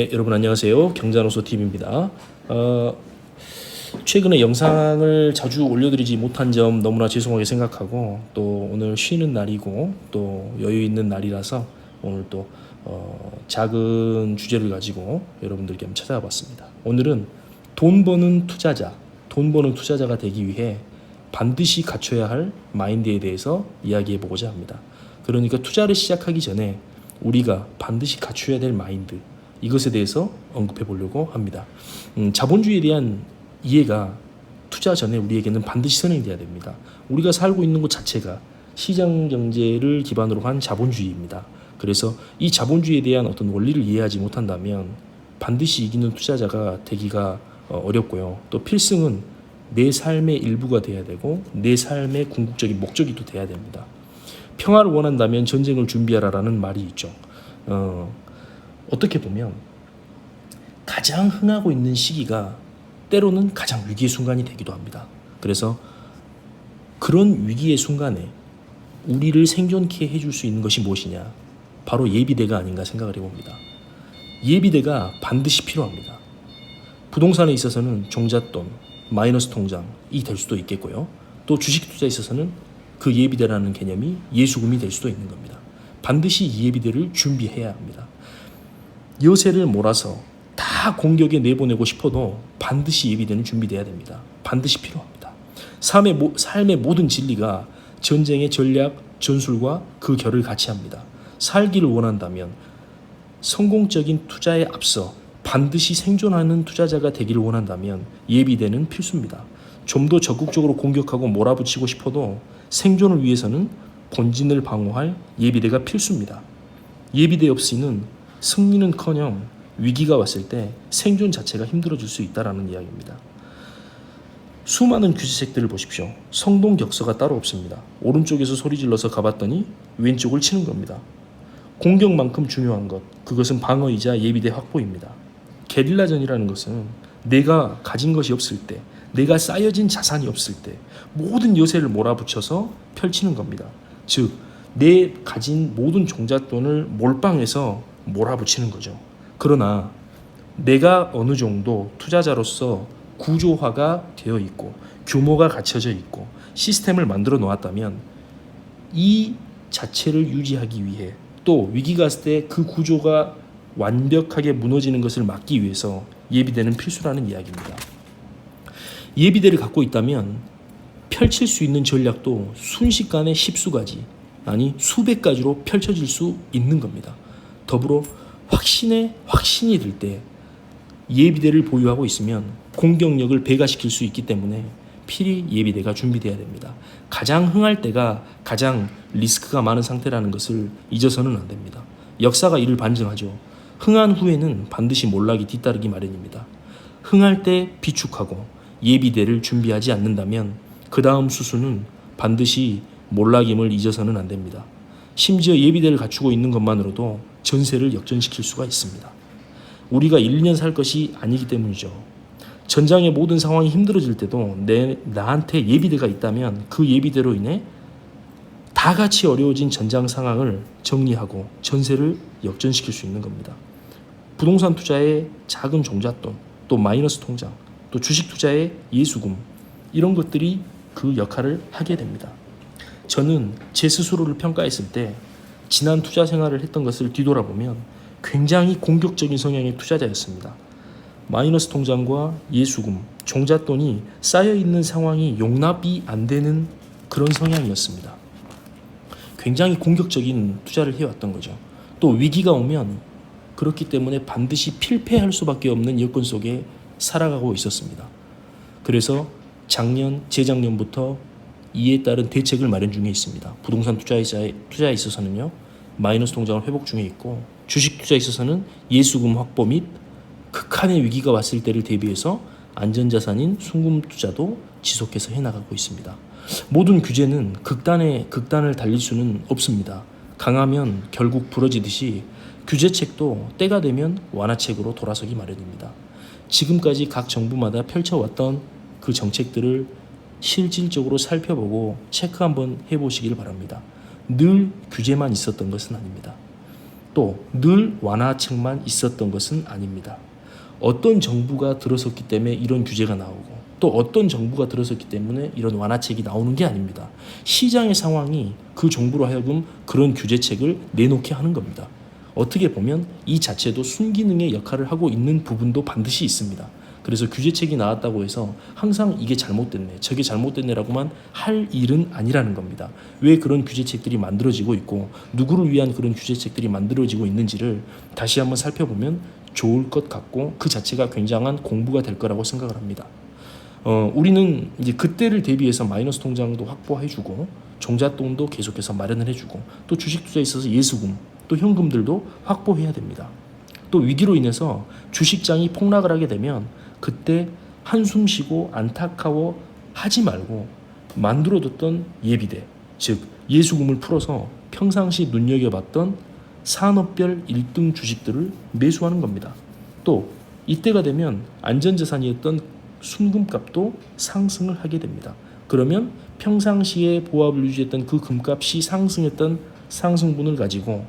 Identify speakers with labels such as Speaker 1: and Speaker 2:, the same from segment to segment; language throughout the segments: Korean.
Speaker 1: 네, 여러분 안녕하세요. 경자노소 TV입니다. 최근에 영상을 자주 올려드리지 못한 점 너무나 죄송하게 생각하고, 또 오늘 쉬는 날이고 또 여유 있는 날이라서 오늘 또 작은 주제를 가지고 여러분들께 한번 찾아와 봤습니다. 오늘은 돈 버는 투자자가 되기 위해 반드시 갖춰야 할 마인드에 대해서 이야기해 보고자 합니다. 그러니까 투자를 시작하기 전에 우리가 반드시 갖춰야 될 마인드, 이것에 대해서 언급해 보려고 합니다. 자본주의에 대한 이해가 투자 전에 우리에게는 반드시 선행돼야 됩니다. 우리가 살고 있는 것 자체가 시장 경제를 기반으로 한 자본주의입니다. 그래서 이 자본주의에 대한 어떤 원리를 이해하지 못한다면 반드시 이기는 투자자가 되기가 어렵고요. 또 필승은 내 삶의 일부가 돼야 되고 내 삶의 궁극적인 목적이 또 돼야 됩니다. 평화를 원한다면 전쟁을 준비하라라는 말이 있죠. 어떻게 보면 가장 흥하고 있는 시기가 때로는 가장 위기의 순간이 되기도 합니다. 그래서 그런 위기의 순간에 우리를 생존케 해줄 수 있는 것이 무엇이냐? 바로 예비대가 아닌가 생각을 해봅니다. 예비대가 반드시 필요합니다. 부동산에 있어서는 종잣돈, 마이너스 통장이 될 수도 있겠고요. 또 주식 투자에 있어서는 그 예비대라는 개념이 예수금이 될 수도 있는 겁니다. 반드시 이 예비대를 준비해야 합니다. 여세를 몰아서 다 공격에 내보내고 싶어도 반드시 예비대는 준비돼야 됩니다. 반드시 필요합니다. 삶의 모든 진리가 전쟁의 전략, 전술과 그 결을 같이 합니다. 살기를 원한다면 성공적인 투자에 앞서 반드시 생존하는 투자자가 되기를 원한다면 예비대는 필수입니다. 좀 더 적극적으로 공격하고 몰아붙이고 싶어도 생존을 위해서는 본진을 방어할 예비대가 필수입니다. 예비대 없이는 승리는커녕 위기가 왔을 때 생존 자체가 힘들어질 수 있다는 이야기입니다. 수많은 규제책들을 보십시오. 성동격서가 따로 없습니다. 오른쪽에서 소리 질러서 가봤더니 왼쪽을 치는 겁니다. 공격만큼 중요한 것, 그것은 방어이자 예비대 확보입니다. 게릴라전이라는 것은 내가 가진 것이 없을 때, 내가 쌓여진 자산이 없을 때 모든 여세를 몰아붙여서 펼치는 겁니다. 즉, 내 가진 모든 종잣돈을 몰빵해서 몰아붙이는 거죠. 그러나 내가 어느 정도 투자자로서 구조화가 되어 있고 규모가 갖춰져 있고 시스템을 만들어 놓았다면 이 자체를 유지하기 위해, 또 위기가 왔을 때 그 구조가 완벽하게 무너지는 것을 막기 위해서 예비대는 필수라는 이야기입니다. 예비대를 갖고 있다면 펼칠 수 있는 전략도 순식간에 십수가지, 아니 수백 가지로 펼쳐질 수 있는 겁니다. 더불어 확신이 들 때 예비대를 보유하고 있으면 공격력을 배가시킬 수 있기 때문에 필히 예비대가 준비돼야 됩니다. 가장 흥할 때가 가장 리스크가 많은 상태라는 것을 잊어서는 안 됩니다. 역사가 이를 반증하죠. 흥한 후에는 반드시 몰락이 뒤따르기 마련입니다. 흥할 때 비축하고 예비대를 준비하지 않는다면 그 다음 수순은 반드시 몰락임을 잊어서는 안 됩니다. 심지어 예비대를 갖추고 있는 것만으로도 전세를 역전시킬 수가 있습니다. 우리가 1, 2년 살 것이 아니기 때문이죠. 전장의 모든 상황이 힘들어질 때도 나한테 예비대가 있다면 그 예비대로 인해 다 같이 어려워진 전장 상황을 정리하고 전세를 역전시킬 수 있는 겁니다. 부동산 투자의 작은 종잣돈, 또 마이너스 통장, 또 주식 투자의 예수금, 이런 것들이 그 역할을 하게 됩니다. 저는 제 스스로를 평가했을 때 지난 투자 생활을 했던 것을 뒤돌아보면 굉장히 공격적인 성향의 투자자였습니다. 마이너스 통장과 예수금, 종잣돈이 쌓여있는 상황이 용납이 안 되는 그런 성향이었습니다. 굉장히 공격적인 투자를 해왔던 거죠. 또 위기가 오면 그렇기 때문에 반드시 필패할 수밖에 없는 여건 속에 살아가고 있었습니다. 그래서 재작년부터 이에 따른 대책을 마련 중에 있습니다. 부동산 투자에 있어서는요, 마이너스 통장을 회복 중에 있고, 주식 투자에 있어서는 예수금 확보 및 극한의 위기가 왔을 때를 대비해서 안전자산인 순금 투자도 지속해서 해나가고 있습니다. 모든 규제는 극단을 달릴 수는 없습니다. 강하면 결국 부러지듯이 규제책도 때가 되면 완화책으로 돌아서기 마련입니다. 지금까지 각 정부마다 펼쳐왔던 그 정책들을 실질적으로 살펴보고 체크 한번 해보시길 바랍니다. 늘 규제만 있었던 것은 아닙니다. 또 늘 완화책만 있었던 것은 아닙니다. 어떤 정부가 들어섰기 때문에 이런 규제가 나오고 또 어떤 정부가 들어섰기 때문에 이런 완화책이 나오는 게 아닙니다. 시장의 상황이 그 정부로 하여금 그런 규제책을 내놓게 하는 겁니다. 어떻게 보면 이 자체도 순기능의 역할을 하고 있는 부분도 반드시 있습니다. 그래서 규제책이 나왔다고 해서 항상 이게 잘못됐네, 저게 잘못됐네라고만 할 일은 아니라는 겁니다. 왜 그런 규제책들이 만들어지고 있고 누구를 위한 그런 규제책들이 만들어지고 있는지를 다시 한번 살펴보면 좋을 것 같고 그 자체가 굉장한 공부가 될 거라고 생각을 합니다. 우리는 이제 그때를 대비해서 마이너스 통장도 확보해주고 종잣돈도 계속해서 마련을 해주고 또 주식 투자에 있어서 예수금 또 현금들도 확보해야 됩니다. 또 위기로 인해서 주식장이 폭락을 하게 되면 그때 한숨 쉬고 안타까워 하지 말고 만들어뒀던 예비대, 즉 예수금을 풀어서 평상시 눈여겨봤던 산업별 1등 주식들을 매수하는 겁니다. 또 이때가 되면 안전자산이었던 순금값도 상승을 하게 됩니다. 그러면 평상시에 보합을 유지했던 그 금값이 상승했던 상승분을 가지고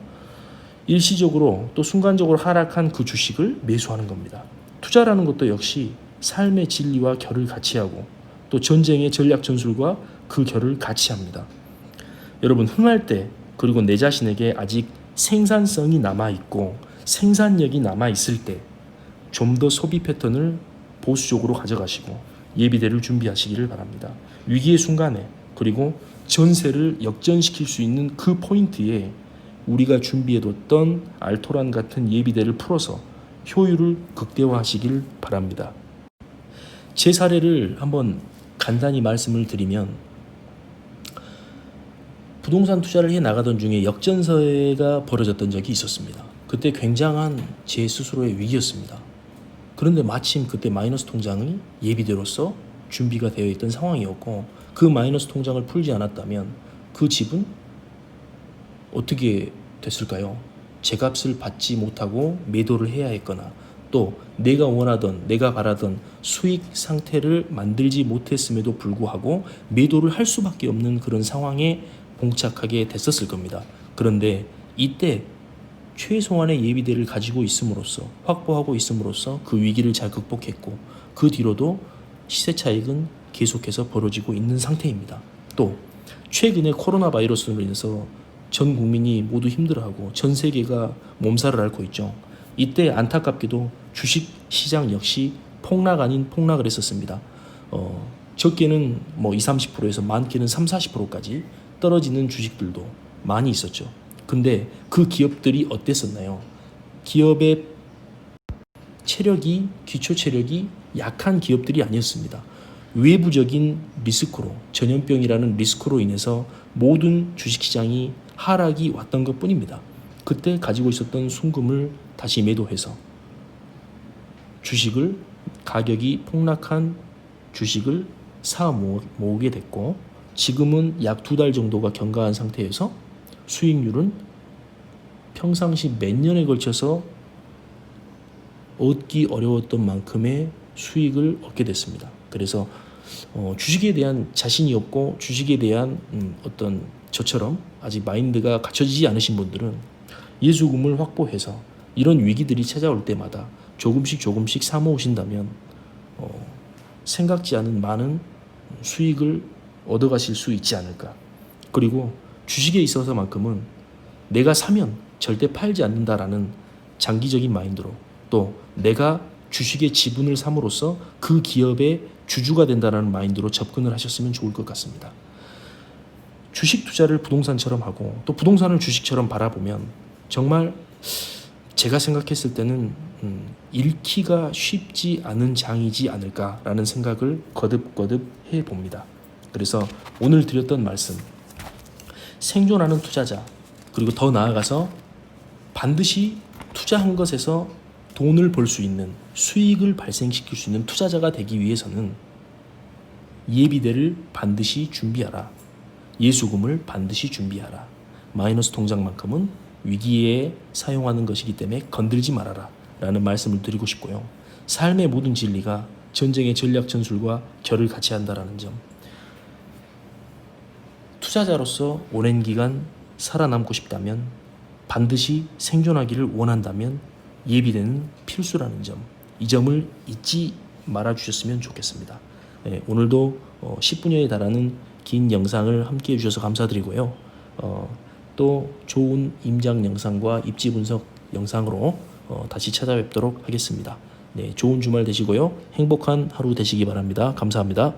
Speaker 1: 일시적으로 또 순간적으로 하락한 그 주식을 매수하는 겁니다. 투자라는 것도 역시 삶의 진리와 결을 같이 하고 또 전쟁의 전략 전술과 그 결을 같이 합니다. 여러분, 흥할 때 그리고 내 자신에게 아직 생산성이 남아있고 생산력이 남아있을 때 좀 더 소비 패턴을 보수적으로 가져가시고 예비대를 준비하시기를 바랍니다. 위기의 순간에 그리고 전세를 역전시킬 수 있는 그 포인트에 우리가 준비해뒀던 알토란 같은 예비대를 풀어서 효율을 극대화하시길 바랍니다. 제 사례를 한번 간단히 말씀을 드리면 부동산 투자를 해나가던 중에 역전세가 벌어졌던 적이 있었습니다. 그때 굉장한 제 스스로의 위기였습니다. 그런데 마침 그때 마이너스 통장이 예비대로서 준비가 되어 있던 상황이었고 그 마이너스 통장을 풀지 않았다면 그 집은 어떻게 됐을까요? 제값을 받지 못하고 매도를 해야 했거나 또 내가 원하던 내가 바라던 수익 상태를 만들지 못했음에도 불구하고 매도를 할 수밖에 없는 그런 상황에 봉착하게 됐었을 겁니다. 그런데 이때 최소한의 예비대를 가지고 있음으로써 확보하고 있음으로써 그 위기를 잘 극복했고 그 뒤로도 시세 차익은 계속해서 벌어지고 있는 상태입니다. 또 최근에 코로나 바이러스로 인해서 전 국민이 모두 힘들어하고 전 세계가 몸살을 앓고 있죠. 이때 안타깝게도 주식 시장 역시 폭락 아닌 폭락을 했었습니다. 적게는 뭐 20-30%에서 많게는 30-40%까지 떨어지는 주식들도 많이 있었죠. 근데 그 기업들이 어땠었나요? 기업의 체력이, 기초 체력이 약한 기업들이 아니었습니다. 외부적인 리스크로, 전염병이라는 리스크로 인해서 모든 주식시장이 하락이 왔던 것 뿐입니다. 그때 가지고 있었던 순금을 다시 매도해서 주식을, 가격이 폭락한 주식을 사 모으게 됐고 지금은 약 2달 정도가 경과한 상태에서 수익률은 평상시 몇 년에 걸쳐서 얻기 어려웠던 만큼의 수익을 얻게 됐습니다. 그래서 주식에 대한 자신이 없고 주식에 대한 어떤 저처럼 아직 마인드가 갖춰지지 않으신 분들은 예수금을 확보해서 이런 위기들이 찾아올 때마다 조금씩 사 모으신다면 생각지 않은 많은 수익을 얻어가실 수 있지 않을까. 그리고 주식에 있어서만큼은 내가 사면 절대 팔지 않는다라는 장기적인 마인드로 또 내가 주식의 지분을 삼으로써 그 기업의 주주가 된다는 마인드로 접근을 하셨으면 좋을 것 같습니다. 주식 투자를 부동산처럼 하고 또 부동산을 주식처럼 바라보면 정말 제가 생각했을 때는 잃기가 쉽지 않은 장이지 않을까라는 생각을 거듭 해봅니다. 그래서 오늘 드렸던 말씀, 생존하는 투자자, 그리고 더 나아가서 반드시 투자한 것에서 돈을 벌 수 있는, 수익을 발생시킬 수 있는 투자자가 되기 위해서는 예비대를 반드시 준비하라. 예수금을 반드시 준비하라. 마이너스 통장만큼은 위기에 사용하는 것이기 때문에 건들지 말아라 라는 말씀을 드리고 싶고요. 삶의 모든 진리가 전쟁의 전략 전술과 결을 같이 한다라는 점, 투자자로서 오랜 기간 살아남고 싶다면 반드시 생존하기를 원한다면 예비대는 필수라는 점, 이 점을 잊지 말아 주셨으면 좋겠습니다. 네, 오늘도 10분여에 달하는 긴 영상을 함께 해주셔서 감사드리고요. 또 좋은 임장 영상과 입지 분석 영상으로 다시 찾아뵙도록 하겠습니다. 네, 좋은 주말 되시고요. 행복한 하루 되시기 바랍니다. 감사합니다.